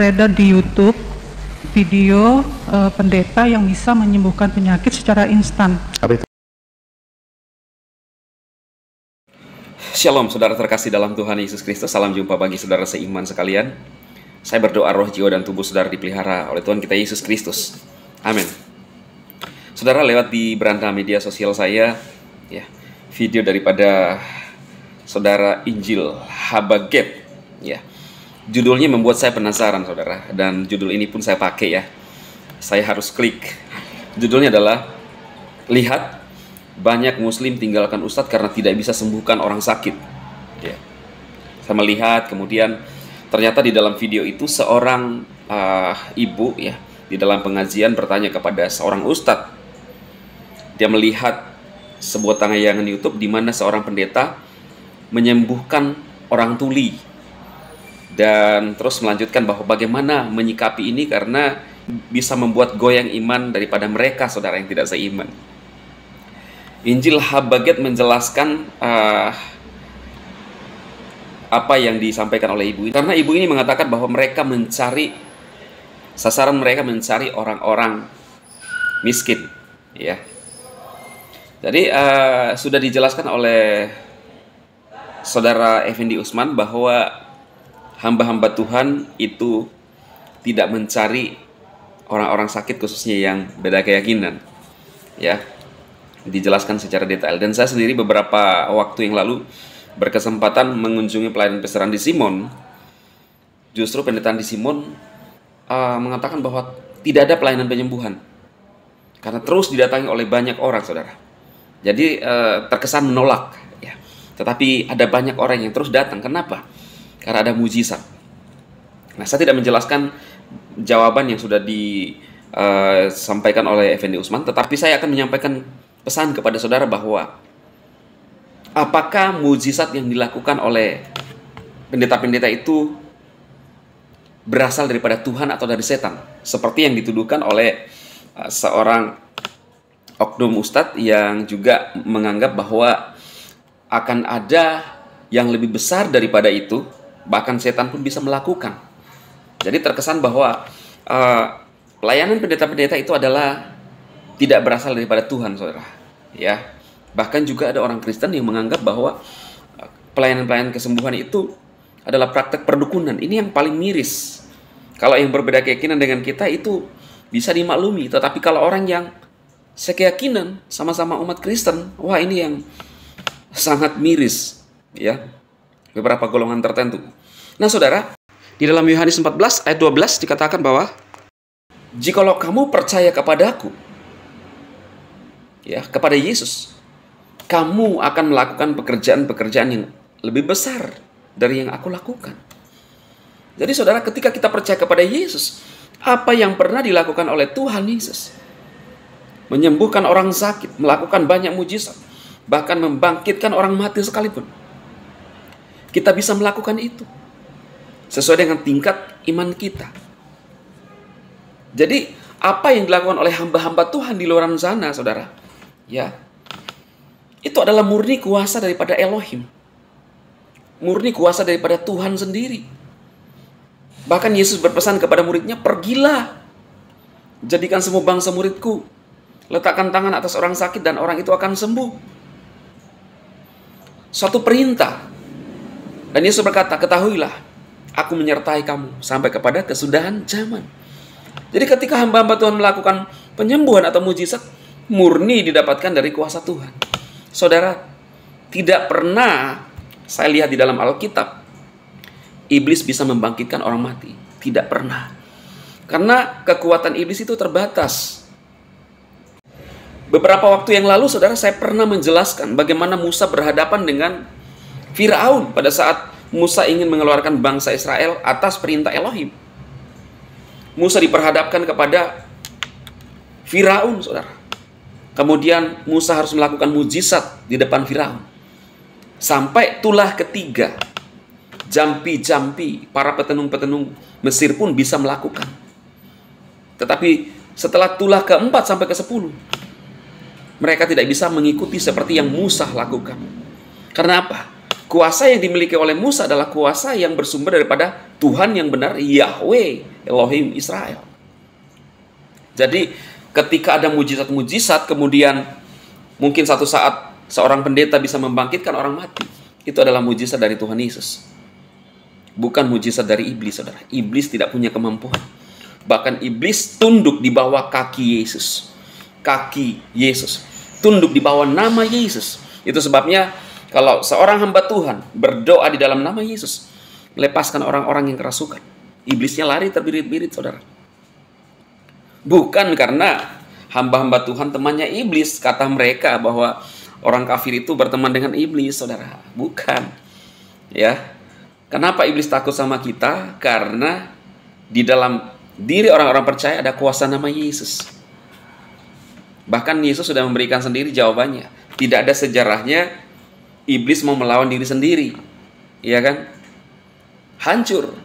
beredar di YouTube video pendeta yang bisa menyembuhkan penyakit secara instan. Apa itu? Shalom saudara terkasih dalam Tuhan Yesus Kristus. Salam jumpa bagi saudara seiman sekalian. Saya berdoa roh, jiwa, dan tubuh saudara dipelihara oleh Tuhan kita Yesus Kristus. Amin. Saudara, lewat di beranda media sosial saya ya, video daripada saudara Injil Habaget ya. Judulnya membuat saya penasaran saudara, dan judul ini pun saya pakai ya. Saya harus klik. Judulnya adalah lihat, banyak muslim tinggalkan ustadz karena tidak bisa sembuhkan orang sakit ya. Saya melihat, kemudian ternyata di dalam video itu seorang ibu ya, di dalam pengajian bertanya kepada seorang ustadz. Dia melihat sebuah tayangan YouTube di mana seorang pendeta menyembuhkan orang tuli, dan terus melanjutkan bahwa bagaimana menyikapi ini karena bisa membuat goyang iman daripada mereka saudara yang tidak seiman. Injil Habaget menjelaskan apa yang disampaikan oleh ibu ini, karena ibu ini mengatakan bahwa mereka mencari, sasaran mereka mencari orang-orang miskin ya. Jadi sudah dijelaskan oleh saudara Effendi Usman bahwa hamba-hamba Tuhan itu tidak mencari orang-orang sakit, khususnya yang beda keyakinan ya. Dijelaskan secara detail. Dan saya sendiri beberapa waktu yang lalu berkesempatan mengunjungi pelayanan pesaran di Simon. Justru pendeta di Simon mengatakan bahwa tidak ada pelayanan penyembuhan karena terus didatangi oleh banyak orang saudara. Jadi terkesan menolak ya. Tetapi ada banyak orang yang terus datang. Kenapa? Karena ada mujizat. Nah, saya tidak menjelaskan jawaban yang sudah disampaikan oleh Effendi Usman, tetapi saya akan menyampaikan pesan kepada saudara bahwa apakah mujizat yang dilakukan oleh pendeta-pendeta itu berasal daripada Tuhan atau dari setan, seperti yang dituduhkan oleh seorang oknum ustadz yang juga menganggap bahwa akan ada yang lebih besar daripada itu, bahkan setan pun bisa melakukan. Jadi terkesan bahwa pelayanan pendeta-pendeta itu adalah tidak berasal daripada Tuhan, saudara. Ya, bahkan juga ada orang Kristen yang menganggap bahwa pelayanan-pelayanan kesembuhan itu adalah praktek perdukunan. Ini yang paling miris. Kalau yang berbeda keyakinan dengan kita itu bisa dimaklumi, tetapi kalau orang yang sekeyakinan sama-sama umat Kristen, wah ini yang sangat miris, ya. Beberapa golongan tertentu. Nah saudara, di dalam Yohanes 14 ayat 12 dikatakan bahwa jikalau kamu percaya kepadaku, ya, kepada Yesus, kamu akan melakukan pekerjaan-pekerjaan yang lebih besar dari yang aku lakukan. Jadi saudara, ketika kita percaya kepada Yesus, apa yang pernah dilakukan oleh Tuhan Yesus, menyembuhkan orang sakit, melakukan banyak mujizat, bahkan membangkitkan orang mati sekalipun, kita bisa melakukan itu sesuai dengan tingkat iman kita. Jadi apa yang dilakukan oleh hamba-hamba Tuhan di luar sana, saudara, ya, itu adalah murni kuasa daripada Elohim, murni kuasa daripada Tuhan sendiri. Bahkan Yesus berpesan kepada muridnya, pergilah, jadikan semua bangsa muridku, letakkan tangan atas orang sakit dan orang itu akan sembuh. Suatu perintah. Dan Yesus berkata, ketahuilah, aku menyertai kamu sampai kepada kesudahan zaman. Jadi ketika hamba-hamba Tuhan melakukan penyembuhan atau mujizat, murni didapatkan dari kuasa Tuhan. Saudara, tidak pernah saya lihat di dalam Alkitab iblis bisa membangkitkan orang mati. Tidak pernah. Karena kekuatan iblis itu terbatas. Beberapa waktu yang lalu, saudara, saya pernah menjelaskan bagaimana Musa berhadapan dengan Firaun pada saat Musa ingin mengeluarkan bangsa Israel atas perintah Elohim. Musa diperhadapkan kepada Firaun, saudara. Kemudian Musa harus melakukan mujizat di depan Firaun. Sampai tulah ketiga, jampi-jampi, para petenung-petenung Mesir pun bisa melakukan. Tetapi setelah tulah keempat sampai ke-10, mereka tidak bisa mengikuti seperti yang Musa lakukan. Karena apa? Kuasa yang dimiliki oleh Musa adalah kuasa yang bersumber daripada Tuhan yang benar, Yahweh, Elohim Israel. Jadi ketika ada mujizat-mujizat, kemudian mungkin satu saat seorang pendeta bisa membangkitkan orang mati, itu adalah mujizat dari Tuhan Yesus. Bukan mujizat dari iblis, saudara. Iblis tidak punya kemampuan. Bahkan iblis tunduk di bawah kaki Yesus. Kaki Yesus. Tunduk di bawah nama Yesus. Itu sebabnya kalau seorang hamba Tuhan berdoa di dalam nama Yesus, melepaskan orang-orang yang kerasukan, iblisnya lari terbirit-birit, saudara. Bukan karena hamba-hamba Tuhan temannya iblis, kata mereka bahwa orang kafir itu berteman dengan iblis, saudara. Bukan. Ya. Kenapa iblis takut sama kita? Karena di dalam diri orang-orang percaya ada kuasa nama Yesus. Bahkan Yesus sudah memberikan sendiri jawabannya. Tidak ada sejarahnya iblis mau melawan diri sendiri. Iya kan? Hancur.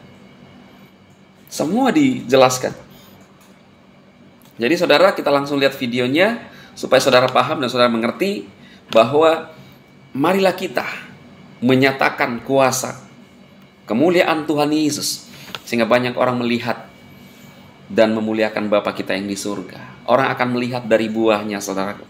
Semua dijelaskan. Jadi saudara, kita langsung lihat videonya supaya saudara paham dan saudara mengerti bahwa marilah kita menyatakan kuasa kemuliaan Tuhan Yesus sehingga banyak orang melihat dan memuliakan Bapa kita yang di surga. Orang akan melihat dari buahnya, saudaraku.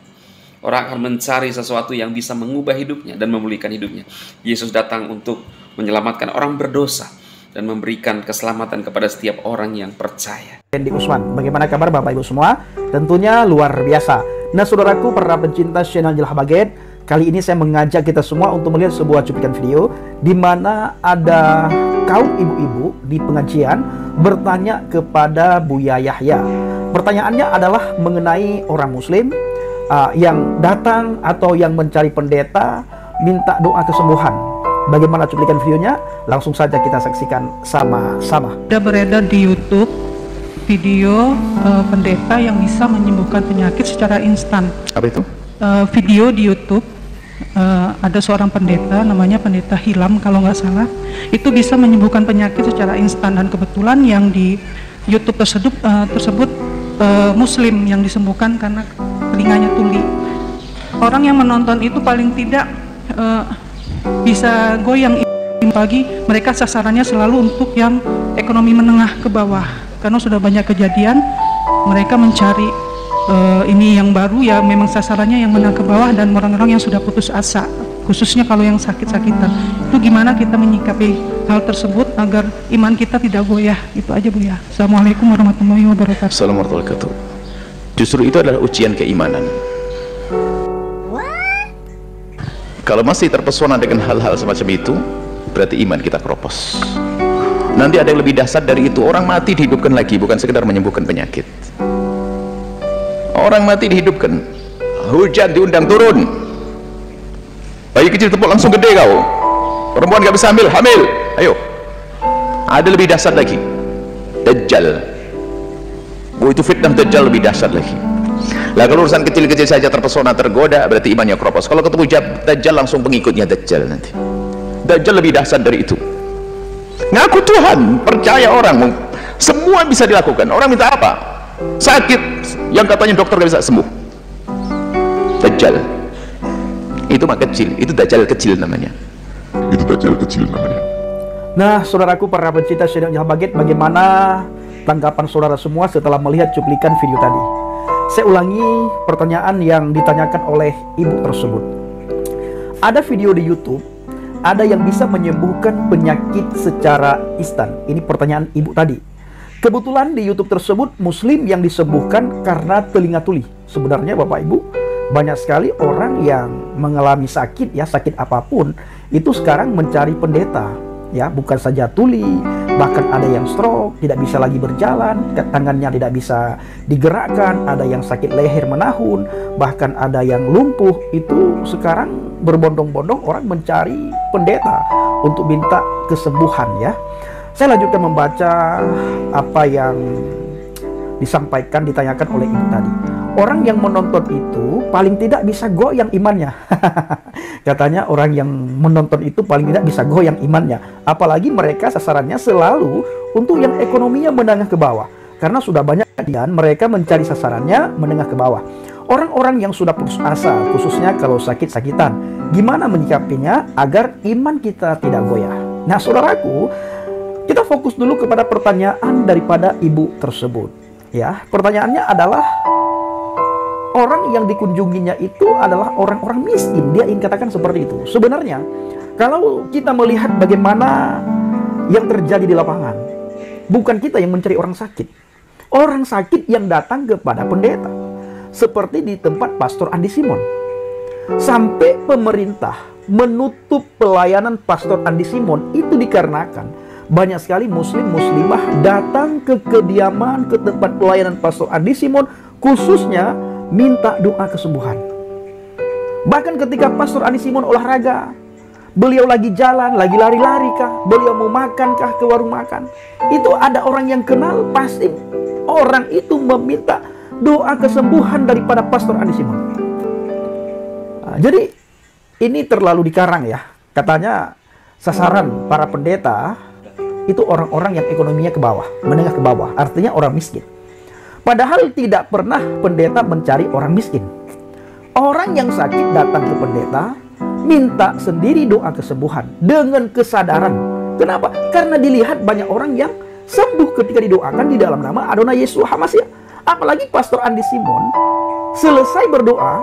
Orang akan mencari sesuatu yang bisa mengubah hidupnya dan memulihkan hidupnya. Yesus datang untuk menyelamatkan orang berdosa dan memberikan keselamatan kepada setiap orang yang percaya. Hendy Usman, bagaimana kabar Bapak Ibu semua? Tentunya luar biasa. Nah saudaraku, para pencinta channel Jelah Baget, kali ini saya mengajak kita semua untuk melihat sebuah cuplikan video di mana ada kaum ibu-ibu di pengajian bertanya kepada Buya Yahya. Pertanyaannya adalah mengenai orang muslim yang datang atau yang mencari pendeta minta doa kesembuhan. Bagaimana cuplikan videonya? Langsung saja kita saksikan sama-sama. Ada beredar di YouTube video pendeta yang bisa menyembuhkan penyakit secara instan. Apa itu? Video di YouTube ada seorang pendeta, namanya pendeta Hilam kalau nggak salah, itu bisa menyembuhkan penyakit secara instan, dan kebetulan yang di YouTube tersebut Muslim yang disembuhkan karena telinganya tuli. Orang yang menonton itu paling tidak bisa goyang. Pagi mereka sasarannya selalu untuk yang ekonomi menengah ke bawah, karena sudah banyak kejadian mereka mencari ini yang baru, ya memang sasarannya yang menengah ke bawah dan orang-orang yang sudah putus asa, khususnya kalau yang sakit-sakitan. Itu gimana kita menyikapi hal tersebut agar iman kita tidak goyah? Itu aja Bu ya. Assalamualaikum warahmatullahi wabarakatuh. Assalamualaikum warahmatullahi wabarakatuh. Justru itu adalah ujian keimanan. Kalau masih terpesona dengan hal-hal semacam itu, berarti iman kita keropos. Nanti ada yang lebih dahsyat dari itu. Orang mati dihidupkan lagi, bukan sekedar menyembuhkan penyakit. Orang mati dihidupkan. Hujan diundang turun. Bayi kecil tepuk langsung gede kau. Perempuan gak bisa hamil, hamil. Ayo. Ada lebih dahsyat lagi. Dajjal. Oh, itu fitnah Dajjal lebih dahsyat lagi. Lah kalau urusan kecil-kecil saja terpesona, tergoda, berarti imannya keropos. Kalau ketemu Dajjal langsung pengikutnya Dajjal nanti. Dajjal lebih dahsyat dari itu. Ngaku Tuhan, percaya orang, semua bisa dilakukan. Orang minta apa? Sakit, yang katanya dokter gak bisa sembuh. Dajjal. Itu mah kecil, itu Dajjal kecil namanya. Itu Dajjal kecil namanya. Nah saudaraku, para pencinta channel Jelah Baget, bagaimana tanggapan saudara semua setelah melihat cuplikan video tadi? Saya ulangi pertanyaan yang ditanyakan oleh ibu tersebut. Ada video di YouTube, ada yang bisa menyembuhkan penyakit secara instan. Ini pertanyaan ibu tadi. Kebetulan di YouTube tersebut Muslim yang disembuhkan karena telinga tuli. Sebenarnya Bapak Ibu, banyak sekali orang yang mengalami sakit, ya sakit apapun, itu sekarang mencari pendeta. Ya, bukan saja tuli, bahkan ada yang stroke, tidak bisa lagi berjalan, tangannya tidak bisa digerakkan, ada yang sakit leher menahun, bahkan ada yang lumpuh. Itu sekarang berbondong-bondong orang mencari pendeta untuk minta kesembuhan ya. Saya lanjutkan membaca apa yang disampaikan, ditanyakan oleh ibu tadi. Orang yang menonton itu paling tidak bisa goyang imannya. Katanya orang yang menonton itu paling tidak bisa goyang imannya. Apalagi mereka sasarannya selalu untuk yang ekonominya menengah ke bawah. Karena sudah banyak kejadian mereka mencari sasarannya menengah ke bawah. Orang-orang yang sudah putus asa, khususnya kalau sakit-sakitan, gimana menyikapinya agar iman kita tidak goyah? Nah saudaraku, Kita fokus dulu kepada pertanyaan daripada ibu tersebut. Ya, pertanyaannya adalah orang yang dikunjunginya itu adalah orang-orang miskin. Dia ingin katakan seperti itu. Sebenarnya, kalau kita melihat bagaimana yang terjadi di lapangan, bukan kita yang mencari orang sakit. Orang sakit yang datang kepada pendeta. Seperti di tempat Pastor Andi Simon. Sampai pemerintah menutup pelayanan Pastor Andi Simon itu dikarenakan banyak sekali muslim-muslimah datang ke kediaman, ke tempat pelayanan Pastor Andi Simon, khususnya minta doa kesembuhan. Bahkan ketika Pastor Andi Simon olahraga, beliau lagi jalan, lagi lari-lari kah, beliau mau makan kah ke warung makan, itu ada orang yang kenal, pasti orang itu meminta doa kesembuhan daripada Pastor Andi Simon. Nah, jadi ini terlalu dikarang ya. Katanya sasaran para pendeta itu orang-orang yang ekonominya ke bawah, menengah ke bawah, artinya orang miskin. Padahal tidak pernah pendeta mencari orang miskin. Orang yang sakit datang ke pendeta, minta sendiri doa kesembuhan dengan kesadaran. Kenapa? Karena dilihat banyak orang yang sembuh ketika didoakan di dalam nama Adonai Yesus HaMashiach. Apalagi Pastor Andi Simon selesai berdoa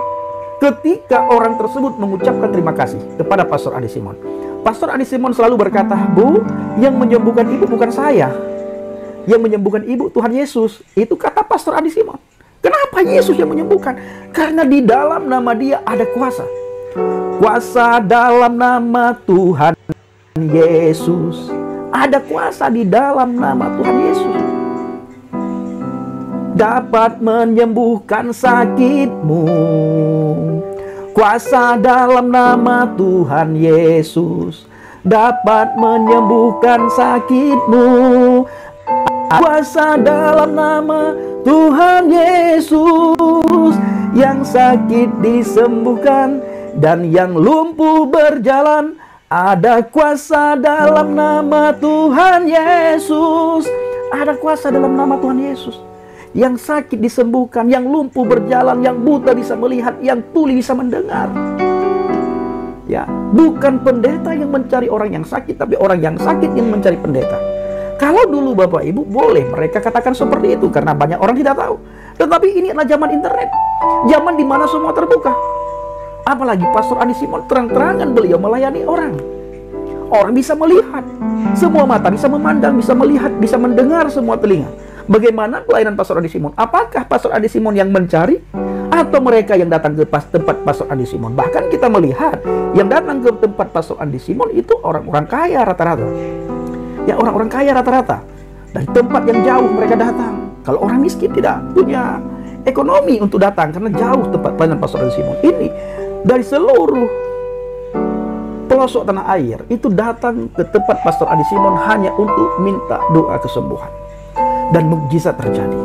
ketika orang tersebut mengucapkan terima kasih kepada Pastor Andi Simon. Pastor Andi Simon selalu berkata, "Bu, yang menyembuhkan ibu bukan saya. Yang menyembuhkan ibu Tuhan Yesus." Itu kata Pastor Andi Simon. Kenapa Yesus yang menyembuhkan? Karena di dalam nama Dia ada kuasa. Kuasa dalam nama Tuhan Yesus. Ada kuasa di dalam nama Tuhan Yesus. Dapat menyembuhkan sakitmu. Kuasa dalam nama Tuhan Yesus dapat menyembuhkan sakitmu. Kuasa dalam nama Tuhan Yesus, yang sakit disembuhkan dan yang lumpuh berjalan. Ada kuasa dalam nama Tuhan Yesus. Ada kuasa dalam nama Tuhan Yesus. Yang sakit disembuhkan, yang lumpuh berjalan, yang buta bisa melihat, yang tuli bisa mendengar. Ya, bukan pendeta yang mencari orang yang sakit, tapi orang yang sakit yang mencari pendeta. Kalau dulu Bapak Ibu boleh mereka katakan seperti itu karena banyak orang tidak tahu. Tetapi ini adalah zaman internet, zaman di mana semua terbuka. Apalagi Pastor Andi Simon terang-terangan beliau melayani orang. Orang bisa melihat, semua mata bisa memandang, bisa melihat, bisa mendengar semua telinga. Bagaimana pelayanan Pastor Andi Simon? Apakah Pastor Andi Simon yang mencari atau mereka yang datang ke tempat Pastor Andi Simon? Bahkan kita melihat yang datang ke tempat Pastor Andi Simon itu orang-orang kaya rata-rata. Ya, orang-orang kaya rata-rata. Dari tempat yang jauh mereka datang. Kalau orang miskin tidak punya ekonomi untuk datang karena jauh tempat pelayanan Pastor Andi Simon. Ini dari seluruh pelosok tanah air itu datang ke tempat Pastor Andi Simon hanya untuk minta doa kesembuhan. Dan mukjizat terjadi.